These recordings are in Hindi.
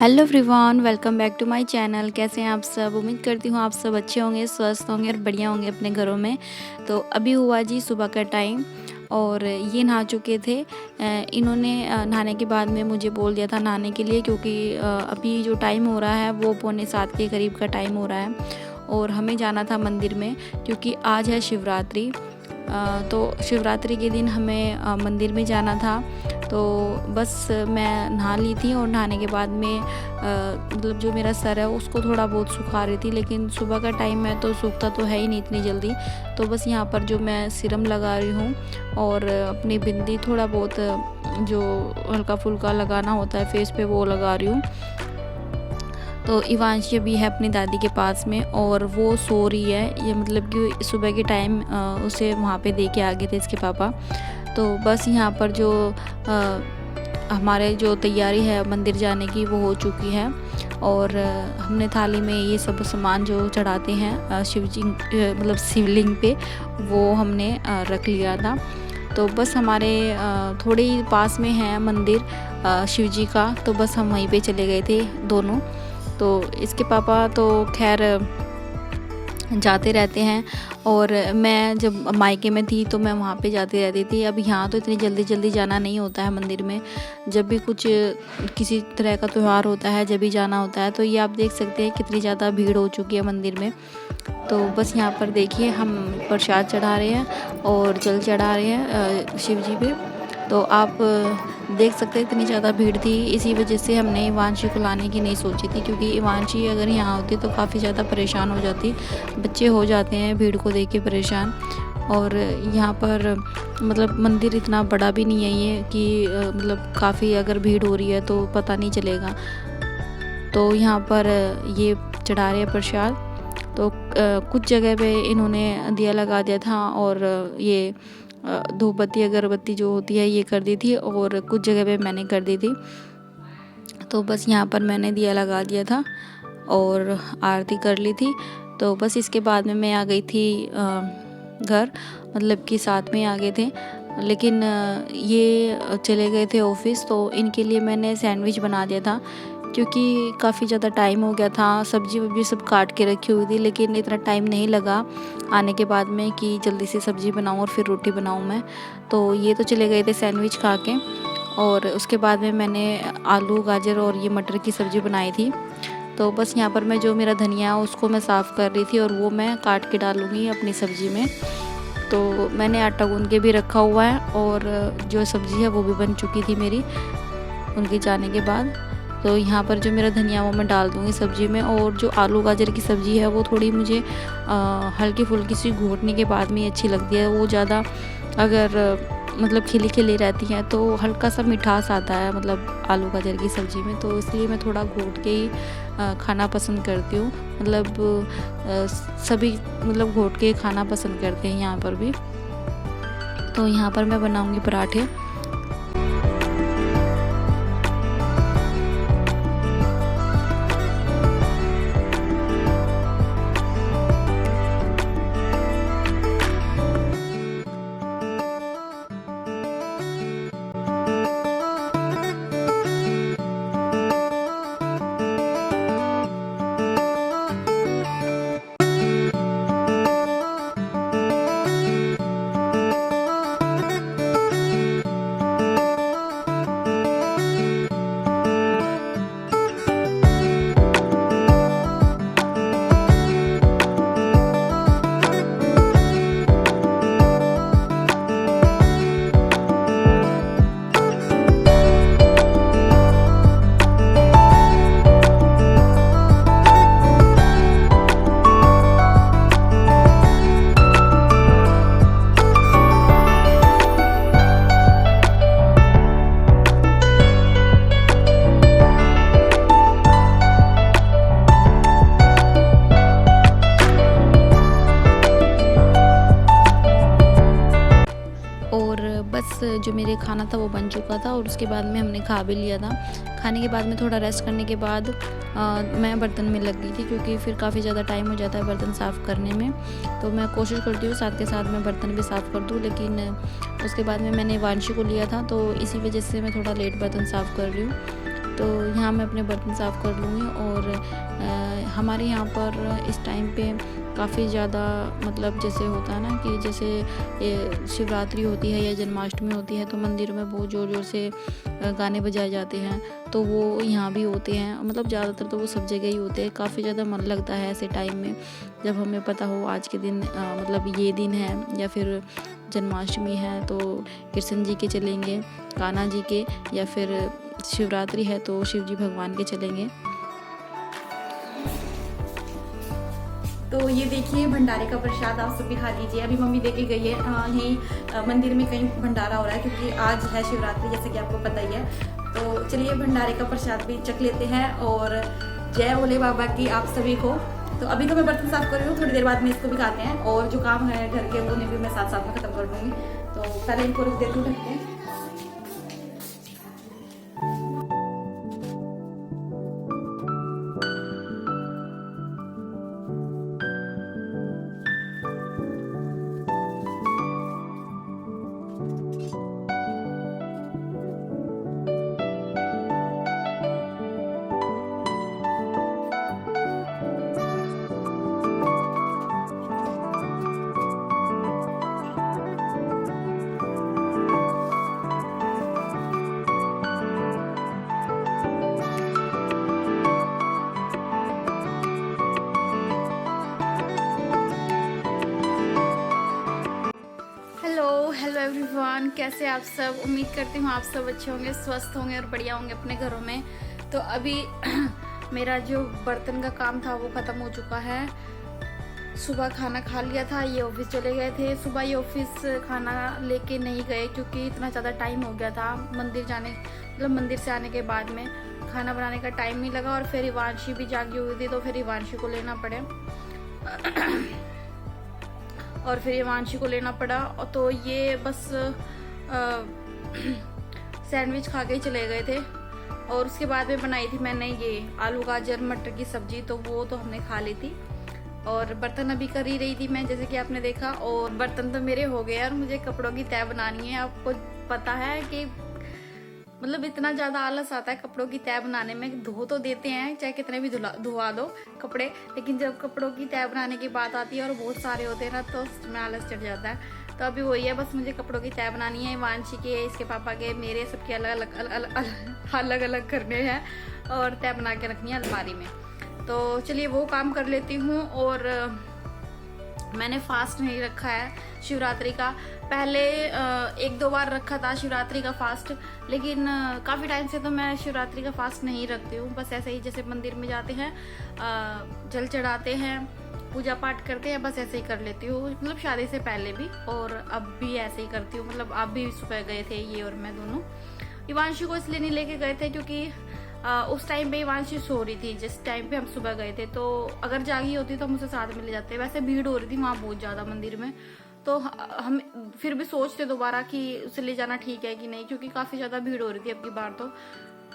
Hello everyone, welcome back to my channel. कैसे हैं आप सब? उम्मीद करती हूँ आप सब अच्छे होंगे, स्वस्थ होंगे और बढ़िया होंगे अपने घरों में। तो अभी हुआ जी सुबह का टाइम और ये नहा चुके थे। इन्होंने नहाने के बाद में मुझे बोल दिया था नहाने के लिए, क्योंकि अभी जो टाइम हो रहा है वो 6:45 के करीब का टाइम हो रहा है और हमें जाना था मंदिर में, क्योंकि आज है शिवरात्रि। तो शिवरात्रि के दिन हमें मंदिर में जाना था। तो बस मैं नहा ली थी और नहाने के बाद में मतलब जो मेरा सर है उसको थोड़ा बहुत सुखा रही थी, लेकिन सुबह का टाइम है तो सूखता तो है ही नहीं इतनी जल्दी। तो बस यहाँ पर जो मैं सीरम लगा रही हूँ और अपनी बिंदी थोड़ा बहुत जो हल्का फुल्का लगाना होता है फेस पे वो लगा रही हूँ। तो इवांशी अभी है अपनी दादी के पास में और वो सो रही है। ये मतलब कि सुबह के टाइम उसे वहाँ पे दे के आ गए थे इसके पापा। तो बस यहाँ पर जो हमारे जो तैयारी है मंदिर जाने की वो हो चुकी है और हमने थाली में ये सब सामान जो चढ़ाते हैं शिवजी मतलब शिवलिंग पे वो हमने रख लिया था। तो बस हमारे थोड़े ही पास में है मंदिर शिवजी का, तो बस हम वहीं पे चले गए थे दोनों। तो इसके पापा तो खैर जाते रहते हैं और मैं जब मायके में थी तो मैं वहाँ पे जाती रहती थी। अब यहाँ तो इतनी जल्दी जल्दी जाना नहीं होता है मंदिर में। जब भी कुछ किसी तरह का त्यौहार होता है जब भी जाना होता है। तो ये आप देख सकते हैं कितनी ज़्यादा भीड़ हो चुकी है मंदिर में। तो बस यहाँ पर देखिए हम प्रसाद चढ़ा रहे हैं और जल चढ़ा रहे हैं शिव जी पे। तो आप देख सकते हैं इतनी ज़्यादा भीड़ थी, इसी वजह से हमने इवांशी को लाने की नहीं सोची थी, क्योंकि इवांशी अगर यहाँ होती तो काफ़ी ज़्यादा परेशान हो जाती। बच्चे हो जाते हैं भीड़ को देख के परेशान। और यहाँ पर मतलब मंदिर इतना बड़ा भी नहीं है ये कि मतलब काफ़ी अगर भीड़ हो रही है तो पता नहीं चलेगा। तो यहाँ पर ये चढ़ा रहे हैं प्रसाद। तो कुछ जगह पे इन्होंने दिया लगा दिया था और ये धूप बत्ती अगरबत्ती जो होती है ये कर दी थी और कुछ जगह पे मैंने कर दी थी। तो बस यहाँ पर मैंने दिया लगा दिया था और आरती कर ली थी। तो बस इसके बाद में मैं आ गई थी घर, मतलब कि साथ में आ गए थे। लेकिन ये चले गए थे ऑफिस, तो इनके लिए मैंने सैंडविच बना दिया था, क्योंकि काफ़ी ज़्यादा टाइम हो गया था। सब्जी वब्जी सब काट के रखी हुई थी, लेकिन इतना टाइम नहीं लगा आने के बाद में कि जल्दी से सब्ज़ी बनाऊं और फिर रोटी बनाऊं मैं। तो ये तो चले गए थे सैंडविच खा के और उसके बाद में मैंने आलू गाजर और ये मटर की सब्ज़ी बनाई थी। तो बस यहाँ पर मैं जो मेरा धनिया है उसको मैं साफ़ कर रही थी और वो मैं काट के डालूँगी अपनी सब्ज़ी में। तो मैंने आटा गूँध के भी रखा हुआ है और जो सब्ज़ी है वो भी बन चुकी थी मेरी उनके जाने के बाद। तो यहाँ पर जो मेरा धनिया वो मैं डाल दूँगी सब्ज़ी में। और जो आलू गाजर की सब्ज़ी है वो थोड़ी मुझे हल्की फुल्की सी घोटने के बाद में अच्छी लगती है। वो ज़्यादा अगर मतलब खिली खिली रहती है तो हल्का सा मिठास आता है मतलब आलू गाजर की सब्ज़ी में। तो इसलिए मैं थोड़ा घोट के ही खाना पसंद करती हूँ। मतलब सभी मतलब घोट के खाना पसंद करते हैं यहाँ पर भी। तो यहाँ पर मैं बनाऊँगी पराठे। और बस जो मेरे खाना था वो बन चुका था और उसके बाद में हमने खा भी लिया था। खाने के बाद में थोड़ा रेस्ट करने के बाद मैं बर्तन में लग गई थी, क्योंकि फिर काफ़ी ज़्यादा टाइम हो जाता है बर्तन साफ़ करने में। तो मैं कोशिश करती हूँ साथ के साथ मैं बर्तन भी साफ़ कर दूँ, लेकिन उसके बाद में मैंने वांशी को लिया था तो इसी वजह से मैं थोड़ा लेट बर्तन साफ़ कर रही हूँ। तो यहाँ मैं अपने बर्तन साफ़ कर लूँगी। और हमारे यहाँ पर इस टाइम पे काफ़ी ज़्यादा मतलब जैसे होता है ना कि जैसे शिवरात्रि होती है या जन्माष्टमी होती है तो मंदिर में बहुत ज़ोर ज़ोर से गाने बजाए जाते हैं, तो वो यहाँ भी होते हैं। मतलब ज़्यादातर तो वो सब जगह ही होते हैं। काफ़ी ज़्यादा मन लगता है ऐसे टाइम में, जब हमें पता हो आज के दिन मतलब ये दिन है या फिर जन्माष्टमी है तो कृष्ण जी के चलेंगे, कान्हा जी के, या फिर शिवरात्रि है तो शिव जी भगवान के चलेंगे। तो ये देखिए भंडारे का प्रसाद आप सभी खा लीजिए। अभी मम्मी देके गई है यहीं मंदिर में कहीं भंडारा हो रहा है क्योंकि आज है शिवरात्रि जैसे कि आपको पता ही है। तो चलिए भंडारे का प्रसाद भी चख लेते हैं और जय भोले बाबा की आप सभी को। तो अभी तो मैं बर्तन साफ कर रही हूँ, थोड़ी देर बाद में इसको भी खाते हैं और जो काम है घर के वो नहीं भी मैं साथ साथ में खत्म कर दूँगी। तो पहले इनको रख देती हूँ ढक के। हेलो एवरीवन, कैसे आप सब। उम्मीद करती हूँ आप सब अच्छे होंगे, स्वस्थ होंगे और बढ़िया होंगे अपने घरों में। तो अभी मेरा जो बर्तन का काम था वो ख़त्म हो चुका है। सुबह खाना खा लिया था, ये ऑफिस चले गए थे। सुबह ये ऑफिस खाना लेके नहीं गए क्योंकि इतना ज़्यादा टाइम हो गया था मंदिर जाने, मतलब मंदिर से आने के बाद में खाना बनाने का टाइम नहीं लगा। और फिर इवांशी भी जागी हुई थी तो फिर इवांशी को लेना पड़े और फिर इवांशी को लेना पड़ा। तो ये बस सैंडविच खा के ही चले गए थे। और उसके बाद में बनाई थी मैंने ये आलू गाजर मटर की सब्जी, तो वो तो हमने खा ली थी। और बर्तन अभी कर ही रही थी मैं, जैसे कि आपने देखा। और बर्तन तो मेरे हो गए और मुझे कपड़ों की तह बनानी है। आपको पता है कि मतलब इतना ज़्यादा आलस आता है कपड़ों की तह बनाने में। धो तो देते हैं चाहे कितने भी धुआ दो कपड़े, लेकिन जब कपड़ों की तह बनाने की बात आती है और बहुत सारे होते हैं ना तो उसमें आलस चढ़ जाता है। तो अभी वही है, बस मुझे कपड़ों की तह बनानी है। वांशी के, इसके पापा के, मेरे, सबके अलग अलग करने हैं और तह बना के रखनी है अलमारी में। तो चलिए वो काम कर लेती हूँ। और मैंने फास्ट नहीं रखा है शिवरात्रि का। पहले 1-2 बार रखा था शिवरात्रि का फास्ट, लेकिन काफ़ी टाइम से तो मैं शिवरात्रि का फास्ट नहीं रखती हूँ। बस ऐसे ही जैसे मंदिर में जाते हैं, जल चढ़ाते हैं, पूजा पाठ करते हैं, बस ऐसे ही कर लेती हूँ। मतलब शादी से पहले भी और अब भी ऐसे ही करती हूँ। मतलब अब भी सुबह गए थे ये और मैं दोनों। इवांशी को इसलिए नहीं लेके गए थे क्योंकि उस टाइम पे इवांशी सो रही थी जिस टाइम पे हम सुबह गए थे। तो अगर जागी होती तो हम उसे साथ में ले जाते। वैसे भीड़ हो रही थी वहाँ बहुत ज़्यादा मंदिर में, तो हम फिर भी सोचते दोबारा कि उसे ले जाना ठीक है कि नहीं, क्योंकि काफ़ी ज़्यादा भीड़ हो रही थी अब की बार, तो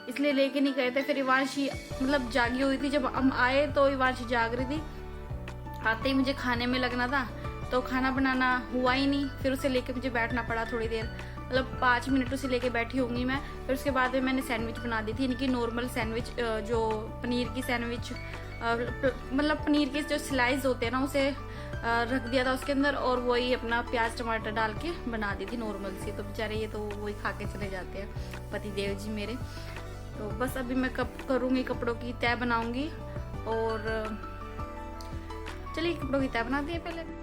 इसलिए लेके नहीं गए थे। फिर इवांशी मतलब जागी हुई थी, जब हम आए तो इवांशी जाग रही थी। आते ही मुझे खाने में लगना था तो खाना बनाना हुआ ही नहीं। फिर उसे लेके मुझे बैठना पड़ा थोड़ी देर, मतलब 5 मिनट उसे लेके बैठी होंगी मैं। फिर उसके बाद में मैंने सैंडविच बना दी थी, इनकी नॉर्मल सैंडविच, जो पनीर की सैंडविच, मतलब पनीर के जो स्लाइस होते हैं ना उसे रख दिया था उसके अंदर और वही अपना प्याज टमाटर डाल के बना दी थी नॉर्मल सी। तो बेचारे ये तो वही खा के चले जाते हैं पति देव जी मेरे। तो बस अभी मैं कब करूँगी, कपड़ों की तह बनाऊँगी। और चलिए कपड़ों की तह बनाती है पहले।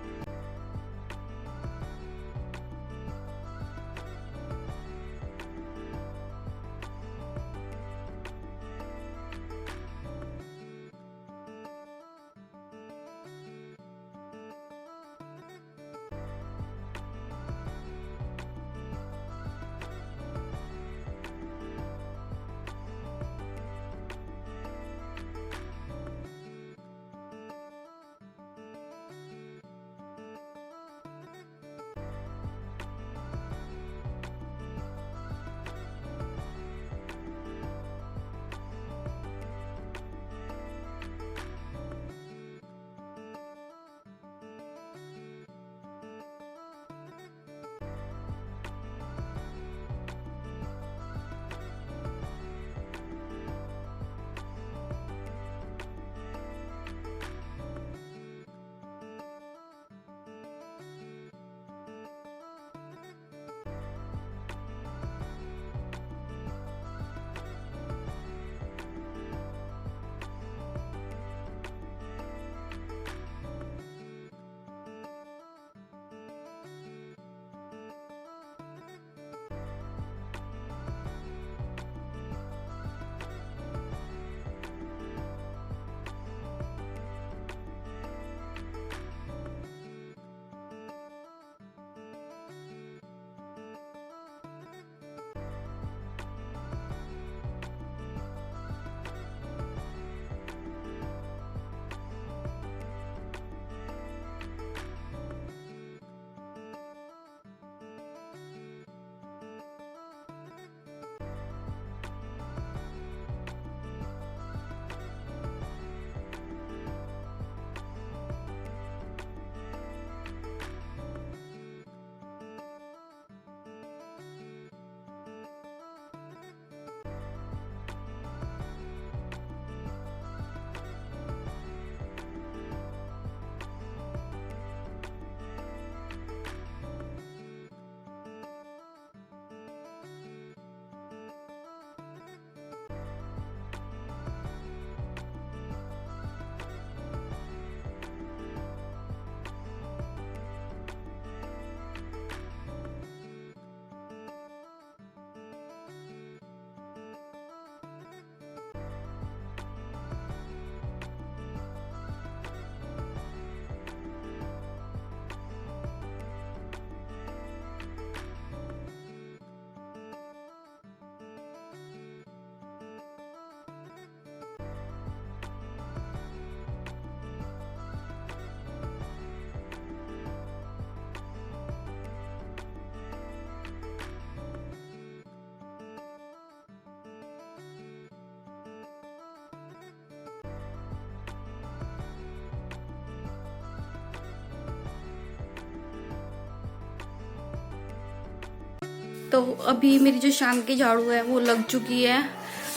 तो अभी मेरी जो शाम की झाड़ू है वो लग चुकी है।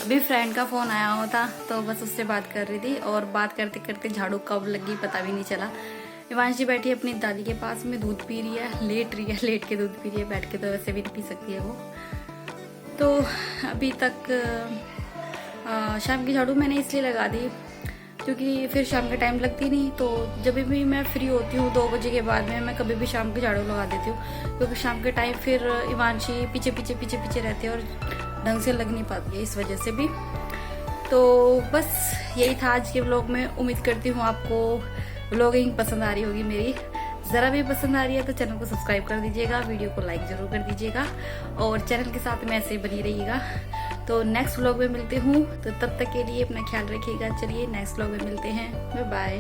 अभी फ्रेंड का फ़ोन आया हुआ था तो बस उससे बात कर रही थी, और बात करते करते झाड़ू कब लगी पता भी नहीं चला। इवांशी बैठी है अपनी दादी के पास में, दूध पी रही है, लेट रही है, लेट के दूध पी रही है, बैठ के तो वैसे भी नहीं पी सकती है वो। तो अभी तक शाम की झाड़ू मैंने इसलिए लगा दी क्योंकि फिर शाम के टाइम लगती नहीं, तो जब भी मैं फ्री होती हूँ 2 बजे के बाद में मैं कभी भी शाम की झाड़ू लगा देती हूँ, क्योंकि शाम के टाइम फिर इवांशी पीछे पीछे पीछे पीछे रहती है और ढंग से लग नहीं पाती है, इस वजह से भी। तो बस यही था आज के व्लॉग में। उम्मीद करती हूँ आपको व्लॉगिंग पसंद आ रही होगी मेरी। ज़रा भी पसंद आ रही है तो चैनल को सब्सक्राइब कर दीजिएगा, वीडियो को लाइक ज़रूर कर दीजिएगा, और चैनल के साथ में ऐसे ही बनी रहिएगा। तो नेक्स्ट व्लॉग में मिलते हूँ, तो तब तक के लिए अपना ख्याल रखिएगा। चलिए नेक्स्ट व्लॉग में मिलते हैं, बाय बाय।